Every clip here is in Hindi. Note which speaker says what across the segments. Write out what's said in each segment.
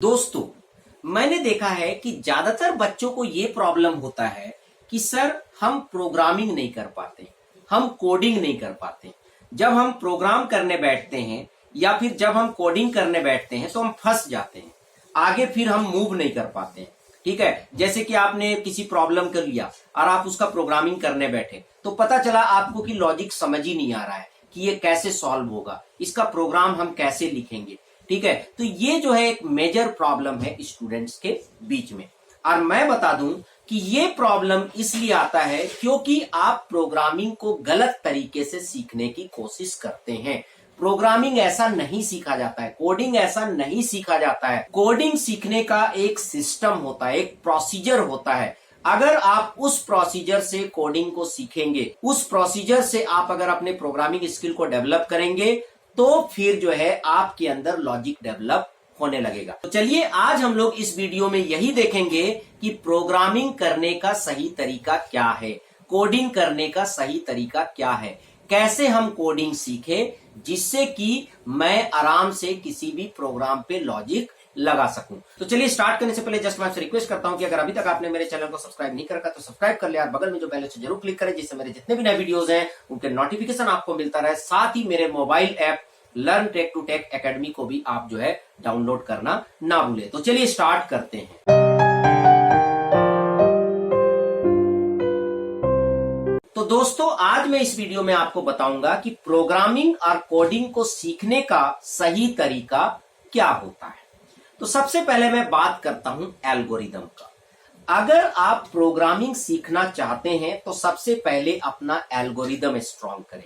Speaker 1: दोस्तों, मैंने देखा है कि ज्यादातर बच्चों को ये प्रॉब्लम होता है कि सर हम प्रोग्रामिंग नहीं कर पाते, हम कोडिंग नहीं कर पाते। जब हम प्रोग्राम करने बैठते हैं या फिर जब हम कोडिंग करने बैठते हैं तो हम फंस जाते हैं, आगे फिर हम मूव नहीं कर पाते हैं। ठीक है, जैसे कि आपने किसी प्रॉब्लम कर लिया और आप उसका प्रोग्रामिंग करने बैठे तो पता चला आपको कि लॉजिक समझ ही नहीं आ रहा है कि ये कैसे सॉल्व होगा, इसका प्रोग्राम हम कैसे लिखेंगे। ठीक है, तो ये जो है एक मेजर प्रॉब्लम है स्टूडेंट्स के बीच में। और मैं बता दूं कि ये प्रॉब्लम इसलिए आता है क्योंकि आप प्रोग्रामिंग को गलत तरीके से सीखने की कोशिश करते हैं। प्रोग्रामिंग ऐसा नहीं सीखा जाता है, कोडिंग ऐसा नहीं सीखा जाता है। कोडिंग सीखने का एक सिस्टम होता है, एक प्रोसीजर होता है। अगर आप उस प्रोसीजर से कोडिंग को सीखेंगे, उस प्रोसीजर से आप अगर अपने प्रोग्रामिंग स्किल को डेवलप करेंगे तो फिर जो है आपके अंदर लॉजिक डेवलप होने लगेगा। तो चलिए आज हम लोग इस वीडियो में यही देखेंगे कि प्रोग्रामिंग करने का सही तरीका क्या है, कोडिंग करने का सही तरीका क्या है, कैसे हम कोडिंग सीखें जिससे कि मैं आराम से किसी भी प्रोग्राम पे लॉजिक लगा सकूं। तो चलिए स्टार्ट करने से पहले जस्ट मैं आपसे रिक्वेस्ट करता हूं कि अगर अभी तक आपने मेरे चैनल को सब्सक्राइब नहीं कर रखा तो सब्सक्राइब कर ले और बगल में जो बेल है जरूर क्लिक करें जिससे मेरे जितने भी नए वीडियोस हैं उनके नोटिफिकेशन आपको मिलता रहे। साथ ही मेरे mobile app Learn Tech To Tech Academy को भी आप जो है डाउनलोड करना ना भूलें। तो चलिए स्टार्ट करते हैं। तो दोस्तों, आज मैं इस वीडियो में आपको बताऊंगा कि प्रोग्रामिंग और कोडिंग को सीखने का सही तरीका क्या होता है। तो सबसे पहले मैं बात करता हूं एल्गोरिदम का। अगर आप प्रोग्रामिंग सीखना चाहते हैं तो सबसे पहले अपना एल्गोरिदम स्ट्रॉन्ग करें।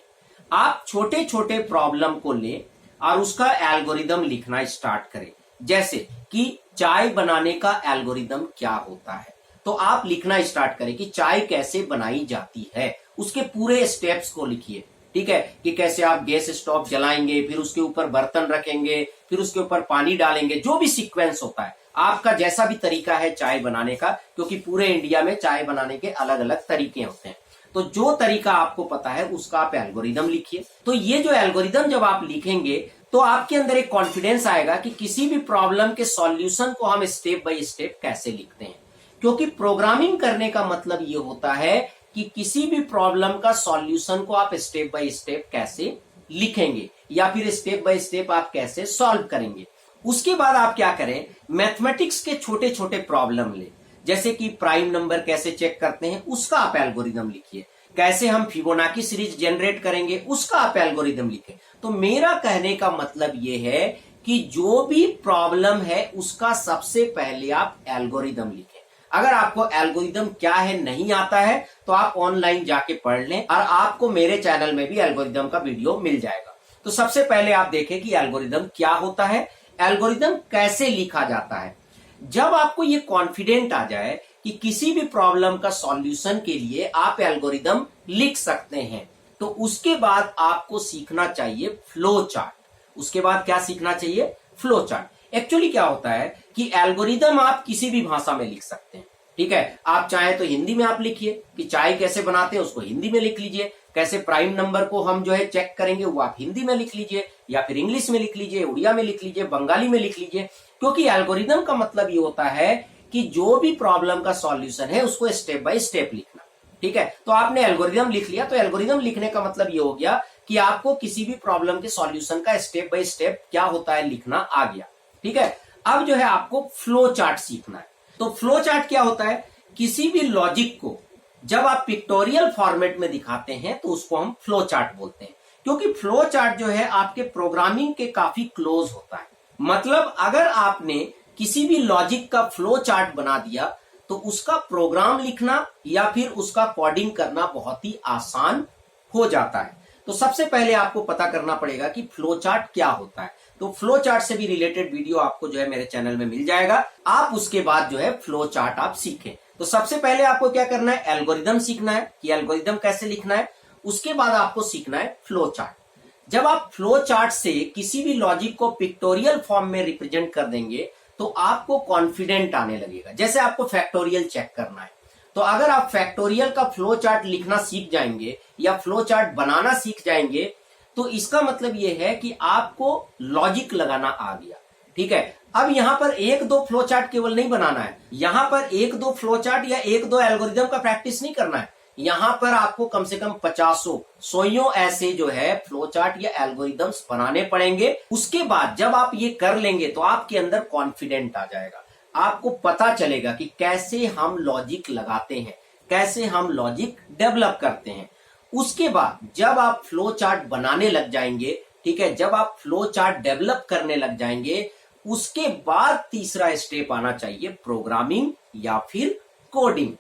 Speaker 1: आप छोटे छोटे प्रॉब्लम को ले और उसका एल्गोरिदम लिखना स्टार्ट करें। जैसे कि चाय बनाने का एल्गोरिदम क्या होता है, तो आप लिखना स्टार्ट करें कि चाय कैसे बनाई जाती है, उसके पूरे स्टेप्स को लिखिए। ठीक है, कि कैसे आप गैस स्टोव जलाएंगे, फिर उसके ऊपर बर्तन रखेंगे, फिर उसके ऊपर पानी डालेंगे, जो भी सीक्वेंस होता है आपका, जैसा भी तरीका है चाय बनाने का, क्योंकि पूरे इंडिया में चाय बनाने के अलग अलग तरीके होते हैं। तो जो तरीका आपको पता है उसका आप एल्गोरिदम लिखिए। तो ये जो एल्गोरिदम जब आप लिखेंगे तो आपके अंदर एक कॉन्फिडेंस आएगा कि किसी भी प्रॉब्लम के सॉल्यूशन को हम स्टेप बाय स्टेप कैसे लिखते हैं। क्योंकि प्रोग्रामिंग करने का मतलब ये होता है कि किसी भी प्रॉब्लम का सॉल्यूशन को आप स्टेप बाय स्टेप कैसे लिखेंगे या फिर स्टेप बाय स्टेप आप कैसे सॉल्व करेंगे। उसके बाद आप क्या करें, मैथमेटिक्स के छोटे छोटे प्रॉब्लम ले, जैसे कि प्राइम नंबर कैसे चेक करते हैं उसका आप एल्गोरिदम लिखिए, कैसे हम फिबोनाची सीरीज जनरेट करेंगे उसका आप एल्गोरिदम लिखें। तो मेरा कहने का मतलब यह है कि जो भी प्रॉब्लम है उसका सबसे पहले आप एल्गोरिदम लिखें। अगर आपको एल्गोरिदम क्या है नहीं आता है तो आप ऑनलाइन जाके पढ़ लें और आपको मेरे चैनल में भी एल्गोरिदम का वीडियो मिल जाएगा। तो सबसे पहले आप देखें कि एल्गोरिदम क्या होता है, एल्गोरिदम कैसे लिखा जाता है। जब आपको ये कॉन्फिडेंट आ जाए कि किसी भी प्रॉब्लम का सॉल्यूशन के लिए आप एल्गोरिदम लिख सकते हैं, तो उसके बाद आपको सीखना चाहिए फ्लो चार्ट। उसके बाद क्या सीखना चाहिए, फ्लो चार्ट। एक्चुअली क्या होता है कि एल्गोरिदम आप किसी भी भाषा में लिख सकते हैं। ठीक है, आप चाहे तो हिंदी में आप लिखिए कि चाय कैसे बनाते हैं उसको हिंदी में लिख लीजिए, कैसे प्राइम नंबर को हम जो है चेक करेंगे वो आप हिंदी में लिख लीजिए, या फिर इंग्लिश में लिख लीजिए, उड़िया में लिख लीजिए, बंगाली में लिख लीजिए। क्योंकि एल्गोरिदम का मतलब ये होता है कि जो भी प्रॉब्लम का सॉल्यूशन है उसको स्टेप बाय स्टेप लिखना। ठीक है, तो आपने एल्गोरिदम लिख लिया, तो एल्गोरिदम लिखने का मतलब ये हो गया कि आपको किसी भी प्रॉब्लम के सॉल्यूशन का स्टेप बाय स्टेप क्या होता है लिखना आ गया। ठीक है, अब जो है आपको फ्लो चार्ट सीखना है। तो फ्लो चार्ट क्या होता है, किसी भी लॉजिक को जब आप पिक्टोरियल फॉर्मेट में दिखाते हैं तो उसको हम फ्लो चार्ट बोलते हैं। क्योंकि फ्लो चार्ट जो है आपके प्रोग्रामिंग के काफी क्लोज होता है। मतलब अगर आपने किसी भी लॉजिक का फ्लो चार्ट बना दिया तो उसका प्रोग्राम लिखना या फिर उसका कोडिंग करना बहुत ही आसान हो जाता है। तो सबसे पहले आपको पता करना पड़ेगा कि फ्लो चार्ट क्या होता है। तो फ्लो चार्ट से भी रिलेटेड वीडियो आपको जो है मेरे चैनल में मिल जाएगा, आप उसके बाद जो है फ्लो चार्ट आप सीखें। तो सबसे पहले आपको क्या करना है, एल्गोरिदम सीखना है कि एल्गोरिदम कैसे लिखना है। उसके बाद आपको सीखना है फ्लो चार्ट। जब आप फ्लो चार्ट से किसी भी लॉजिक को पिक्टोरियल फॉर्म में रिप्रेजेंट कर देंगे तो आपको कॉन्फिडेंट आने लगेगा। जैसे आपको फैक्टोरियल चेक करना है, तो अगर आप फैक्टोरियल का फ्लो चार्ट लिखना सीख जाएंगे या फ्लो चार्ट बनाना सीख जाएंगे तो इसका मतलब यह है कि आपको लॉजिक लगाना आ गया। ठीक है। अब यहाँ पर एक दो फ्लो चार्ट केवल नहीं बनाना है, यहाँ पर एक दो फ्लो चार्ट या एक दो एल्गोरिदम का प्रैक्टिस नहीं करना है, यहाँ पर आपको कम से कम 50 ऐसे जो है फ्लो चार्ट या एल्गोरिदम्स बनाने पड़ेंगे। उसके बाद जब आप ये कर लेंगे तो आपके अंदर कॉन्फिडेंट आ जाएगा, आपको पता चलेगा कि कैसे हम लॉजिक लगाते हैं, कैसे हम लॉजिक डेवलप करते हैं। उसके बाद जब आप फ्लो चार्ट बनाने लग जाएंगे, ठीक है, जब आप फ्लो चार्ट डेवलप करने लग जाएंगे, उसके बाद तीसरा स्टेप आना चाहिए प्रोग्रामिंग या फिर कोडिंग।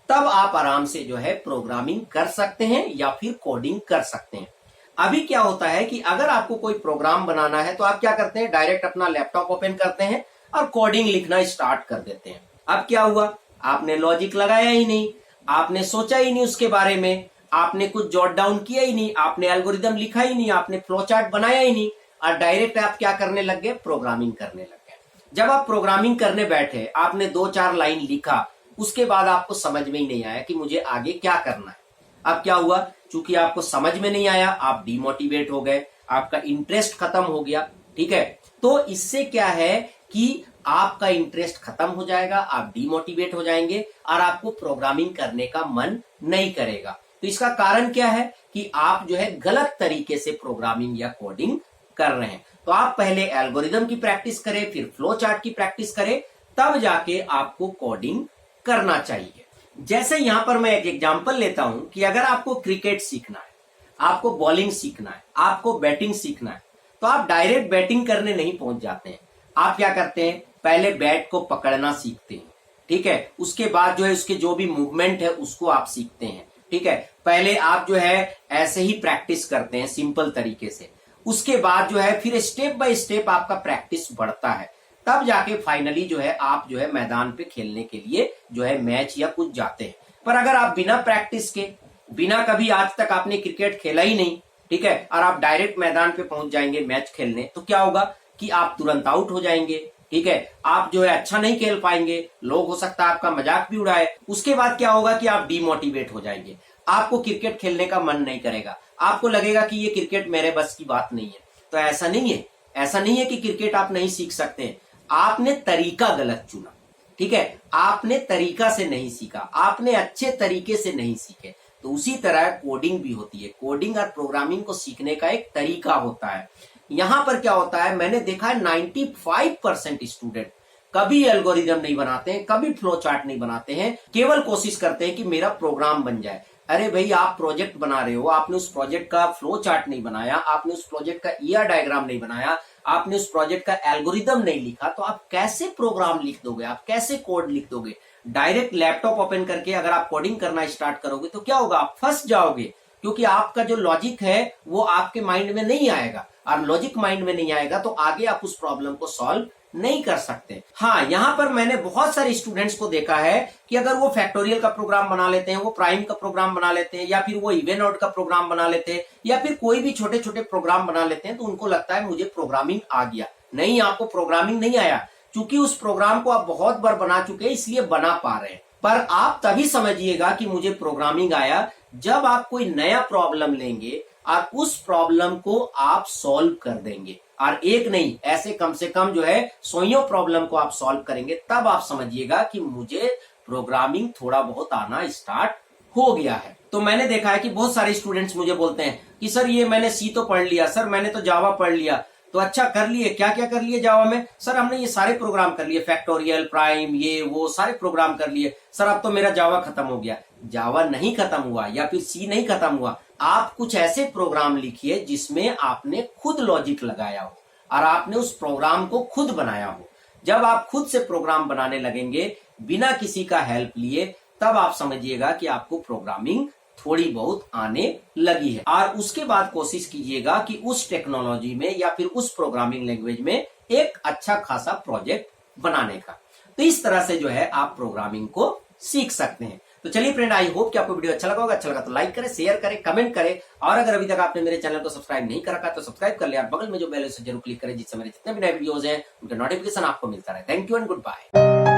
Speaker 1: तब आप आराम से जो है प्रोग्रामिंग कर सकते हैं या फिर कोडिंग कर सकते हैं। अभी क्या होता है कि अगर आपको कोई प्रोग्राम बनाना है तो आप क्या करते हैं, डायरेक्ट अपना लैपटॉप ओपन करते हैं और कोडिंग लिखना स्टार्ट कर देते हैं। अब क्या हुआ, आपने लॉजिक लगाया ही नहीं, आपने सोचा ही नहीं उसके बारे में, आपने कुछ जॉट डाउन किया ही नहीं, आपने एल्गोरिदम लिखा ही नहीं, आपने फ्लो चार्ट बनाया ही नहीं, और डायरेक्ट आप क्या करने लग गए, प्रोग्रामिंग करने लग गए। जब आप प्रोग्रामिंग करने बैठे, आपने 2-4 लाइन लिखा, उसके बाद आपको समझ में ही नहीं आया कि मुझे आगे क्या करना है। अब क्या हुआ, चूंकि आपको समझ में नहीं आया, आप डिमोटिवेट हो गए, आपका इंटरेस्ट खत्म हो गया, ठीक है। तो इससे क्या है कि आपका इंटरेस्ट खत्म हो जाएगा, आप डिमोटिवेट हो जाएंगे और आपको प्रोग्रामिंग करने का मन नहीं करेगा। तो इसका कारण क्या है कि आप जो है गलत तरीके से प्रोग्रामिंग या कोडिंग कर रहे हैं। तो आप पहले एल्गोरिदम की प्रैक्टिस करें, फिर फ्लो चार्ट की प्रैक्टिस करें, तब जाके आपको कोडिंग करना चाहिए। जैसे यहां पर मैं एक एग्जांपल लेता हूं कि अगर आपको क्रिकेट सीखना है, आपको बॉलिंग सीखना है, आपको बैटिंग सीखना है, तो आप डायरेक्ट बैटिंग करने नहीं पहुंच जाते हैं। आप क्या करते हैं, पहले बैट को पकड़ना सीखते हैं, ठीक है। उसके बाद जो है उसके जो भी मूवमेंट है उसको आप सीखते हैं, ठीक है। पहले आप जो है ऐसे ही प्रैक्टिस करते हैं सिंपल तरीके से, उसके बाद जो है फिर स्टेप बाय स्टेप आपका प्रैक्टिस बढ़ता है, तब जाके फाइनली जो है आप जो है मैदान पे खेलने के लिए जो है मैच या कुछ जाते हैं। पर अगर आप बिना प्रैक्टिस के, बिना कभी आज तक आपने क्रिकेट खेला ही नहीं, ठीक है, और आप डायरेक्ट मैदान पे पहुंच जाएंगे मैच खेलने, तो क्या होगा कि आप तुरंत आउट हो जाएंगे, ठीक है। आप जो है अच्छा नहीं खेल पाएंगे, लोग हो सकता है आपका मजाक भी उड़ाए। उसके बाद क्या होगा कि आप डिमोटिवेट हो जाएंगे, आपको क्रिकेट खेलने का मन नहीं करेगा, आपको लगेगा कि ये क्रिकेट मेरे बस की बात नहीं है। तो ऐसा नहीं है, ऐसा नहीं है कि क्रिकेट आप नहीं सीख सकते, आपने तरीका गलत चुना, ठीक है, आपने तरीका से नहीं सीखा, आपने अच्छे तरीके से नहीं सीखे। तो उसी तरह कोडिंग भी होती है, कोडिंग और प्रोग्रामिंग को सीखने का एक तरीका होता है। यहां पर क्या होता है, मैंने देखा है 95% स्टूडेंट कभी एल्गोरिदम नहीं बनाते हैं, कभी फ्लो चार्ट नहीं बनाते हैं, केवल कोशिश करते हैं कि मेरा प्रोग्राम बन जाए। अरे भाई, आप प्रोजेक्ट बना रहे हो, आपने उस प्रोजेक्ट का फ्लो चार्ट नहीं बनाया, आपने उस प्रोजेक्ट का ईआर डायग्राम नहीं बनाया, आपने उस प्रोजेक्ट का एल्गोरिदम नहीं लिखा, तो आप कैसे प्रोग्राम लिख दोगे, आप कैसे कोड लिख दोगे। डायरेक्ट लैपटॉप ओपन करके अगर आप कोडिंग करना स्टार्ट करोगे तो क्या होगा, आप फंस जाओगे, क्योंकि आपका जो लॉजिक है वो आपके माइंड में नहीं आएगा, और लॉजिक माइंड में नहीं आएगा तो आगे आप उस प्रॉब्लम को सॉल्व नहीं कर सकते। हाँ, यहां पर मैंने बहुत सारे स्टूडेंट्स को देखा है कि अगर वो फैक्टोरियल का प्रोग्राम बना लेते हैं, वो प्राइम का प्रोग्राम बना लेते हैं, या फिर वो इवन आउट का प्रोग्राम बना लेते हैं, या फिर कोई भी छोटे छोटे प्रोग्राम बना लेते हैं, तो उनको लगता है मुझे प्रोग्रामिंग आ गया। नहीं, आपको प्रोग्रामिंग नहीं आया, क्योंकि उस प्रोग्राम को आप बहुत बार बना चुके हैं, इसलिए बना पा रहे हैं। पर आप तभी समझिएगा कि मुझे प्रोग्रामिंग आया जब आप कोई नया प्रॉब्लम लेंगे और उस प्रॉब्लम को आप सॉल्व कर देंगे, और एक नहीं, ऐसे कम से कम जो है 100 प्रॉब्लम को आप सॉल्व करेंगे, तब आप समझिएगा कि मुझे प्रोग्रामिंग थोड़ा बहुत आना स्टार्ट हो गया है। तो मैंने देखा है कि बहुत सारे स्टूडेंट्स मुझे बोलते हैं कि सर ये मैंने सी तो पढ़ लिया, सर मैंने तो जावा पढ़ लिया। तो अच्छा, कर लिए, क्या क्या कर लिए जावा में? सर हमने ये सारे प्रोग्राम कर लिए, फैक्टोरियल, प्राइम, ये वो सारे प्रोग्राम कर लिए। सर अब तो मेरा जावा खत्म हो गया। जावा नहीं खत्म हुआ, या फिर सी नहीं खत्म हुआ। आप कुछ ऐसे प्रोग्राम लिखिए जिसमें आपने खुद लॉजिक लगाया हो और आपने उस प्रोग्राम को खुद बनाया हो। जब आप खुद से प्रोग्राम बनाने लगेंगे बिना किसी का हेल्प लिए, तब आप समझिएगा कि आपको प्रोग्रामिंग थोड़ी बहुत आने लगी है। और उसके बाद कोशिश कीजिएगा कि उस टेक्नोलॉजी में या फिर उस प्रोग्रामिंग लैंग्वेज में एक अच्छा खासा प्रोजेक्ट बनाने का। तो इस तरह से जो है आप प्रोग्रामिंग को सीख सकते हैं। तो चलिए फ्रेंड, आई होप कि आपको वीडियो अच्छा लगा होगा। अच्छा लगा तो लाइक करें, शेयर करें, कमेंट करें, और अगर अभी तक आपने मेरे चैनल को सब्सक्राइब नहीं कर रखा तो सब्सक्राइब कर लिया, बगल में जो बेल है उसे जरूर क्लिक करें, जिससे मेरे जितने भी नए वीडियोस हैं उनके नोटिफिकेशन आपको मिलता रहे। Thank you and good bye.